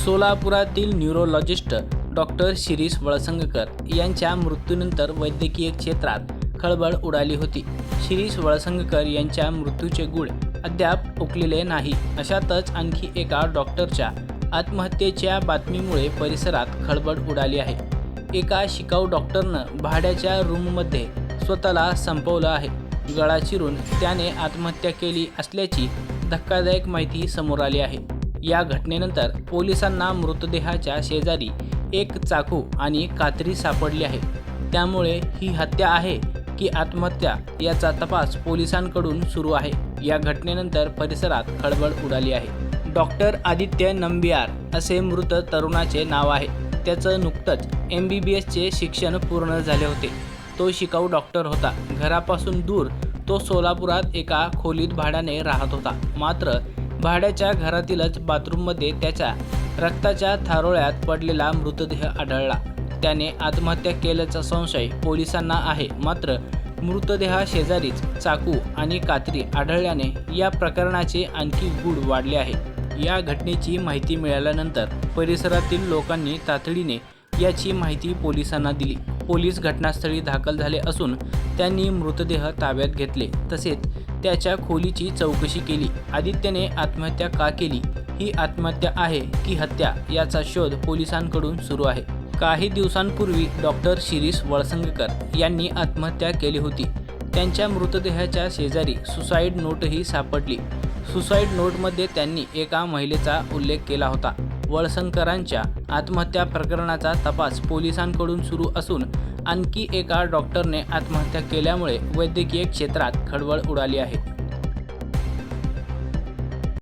सोलापुरातील neurologist doctor Shirish Valsangkar यांच्या मृत्यूनंतर वैद्यकीय क्षेत्रात खळबळ उडाली होती. शिरीष वळसंगकर यांच्या मृत्यूचे गूढ अद्याप उकलले नाही. अशातच आणखी एका डॉक्टरच्या आत्महत्येच्या बातमीमुळे परिसरात खळबळ उडाली आहे. एका शिकाऊ डॉक्टरनं भाड्याच्या रूममध्ये स्वतःला संपवलं आहे. गळा चिरून त्याने आत्महत्या केली असल्याची धक्कादायक माहिती समोर आली आहे. या घटनेनंतर पोलिसांना मृतदेहाच्या शेजारी एक चाकू आणि कात्री सापडली आहे. त्यामुळे ही हत्या आहे की आत्महत्या याचा तपास पोलिसांकडून सुरू आहे. या घटनेनंतर परिसरात खळबळ उडाली आहे. डॉक्टर आदित्य नंबियार असे मृत तरुणाचे नाव आहे. त्याचं नुकतंच MBBSचे शिक्षण पूर्ण झाले होते. तो शिकाऊ डॉक्टर होता. घरापासून दूर तो सोलापुरात एका खोलीत भाड्याने राहत होता. मात्र भाड्याच्या घरातीलच बाथरूममध्ये त्याच्या रक्ताच्या थारोळ्यात पडलेला मृतदेह आढळला. त्याने आत्महत्या केल्याचा संशय पोलिसांना आहे. मात्र मृतदेहाशेजारीच चाकू आणि कात्री आढळल्याने या प्रकरणाचे आणखी गूढ वाढले आहे. या घटनेची माहिती मिळाल्यानंतर परिसरातील लोकांनी तातडीने याची माहिती पोलिसांना दिली. पोलीस घटनास्थळी दाखल झाले असून त्यांनी मृतदेह ताब्यात घेतले. तसेच त्याच्या खोलीची चौकशी केली. आदित्यने आत्महत्या का केली, ही आत्महत्या आहे की हत्या याचा शोध पोलिसांकडून सुरू आहे. काही दिवसांपूर्वी डॉक्टर शिरीष वळसंगकर यांनी आत्महत्या केली होती. त्यांच्या मृतदेहाच्या शेजारी सुसाईड नोटही सापडली. सुसाईड नोटमध्ये त्यांनी एका महिलेचा उल्लेख केला होता. वळसंगकरांच्या आत्महत्या प्रकरणाचा तपास पोलिसांकडून सुरू असून आणखी एका डॉक्टरने आत्महत्या केल्यामुळे वैद्यकीय क्षेत्रात खळबळ उडाली आहे.